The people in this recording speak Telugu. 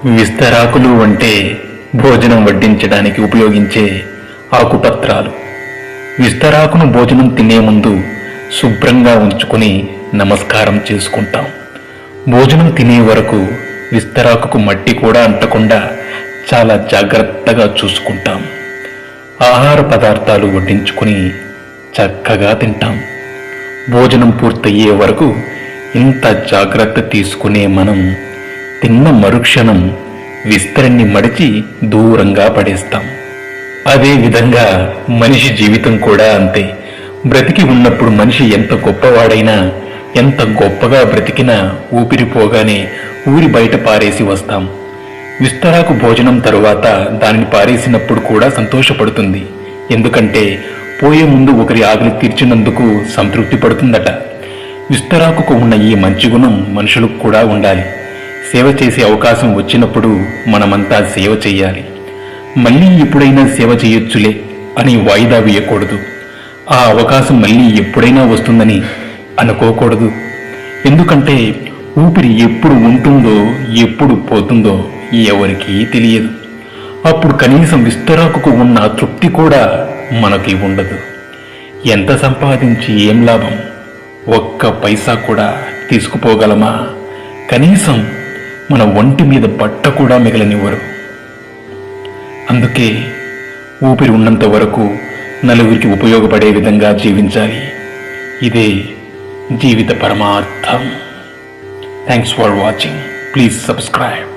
విస్తరాకులు అంటే భోజనం వడ్డించడానికి ఉపయోగించే ఆకుపత్రాలు. విస్తరాకును భోజనం తినే ముందు శుభ్రంగా ఉంచుకుని నమస్కారం చేసుకుంటాం. భోజనం తినే వరకు విస్తరాకుకు మట్టి కూడా అంటకుండా చాలా జాగ్రత్తగా చూసుకుంటాం. ఆహార పదార్థాలు వడ్డించుకుని చక్కగా తింటాం. భోజనం పూర్తయ్యే వరకు ఇంత జాగ్రత్త తీసుకునే మనం తిన్న మరుక్షణం విస్తరణని మడిచి దూరంగా పడేస్తాం. అదే విధంగా మనిషి జీవితం కూడా అంతే. బ్రతికి ఉన్నప్పుడు మనిషి ఎంత గొప్పవాడైనా, ఎంత గొప్పగా బ్రతికినా ఊపిరిపోగానే ఊరి బయట పారేసి వస్తాం. విస్తరాకు భోజనం తరువాత దానిని పారేసినప్పుడు కూడా సంతోషపడుతుంది. ఎందుకంటే పోయే ముందు ఒకరి ఆకలి తీర్చినందుకు సంతృప్తి పడుతుందట. విస్తరాకుకు ఉన్న ఈ మంచి గుణం మనుషులకు కూడా ఉండాలి. సేవ చేసే అవకాశం వచ్చినప్పుడు మనమంతా సేవ చెయ్యాలి. మళ్ళీ ఎప్పుడైనా సేవ చేయొచ్చులే అని వాయిదా వేయకూడదు. ఆ అవకాశం మళ్ళీ ఎప్పుడైనా వస్తుందని అనుకోకూడదు. ఎందుకంటే ఊపిరి ఎప్పుడు ఉంటుందో ఎప్పుడు పోతుందో ఎవరికీ తెలియదు. అప్పుడు కనీసం విస్తరాకుకు ఉన్న తృప్తి కూడా మనకి ఉండదు. ఎంత సంపాదించి ఏం లాభం? ఒక్క పైసా కూడా తీసుకుపోగలమా? కనీసం మన ఒంటి మీద బట్ట కూడా మిగలనివ్వరు. అందుకే ఊపిరి ఉన్నంత వరకు నలుగురికి ఉపయోగపడే విధంగా జీవించాలి. ఇదే జీవిత పరమార్థం. Thanks for watching. Please subscribe.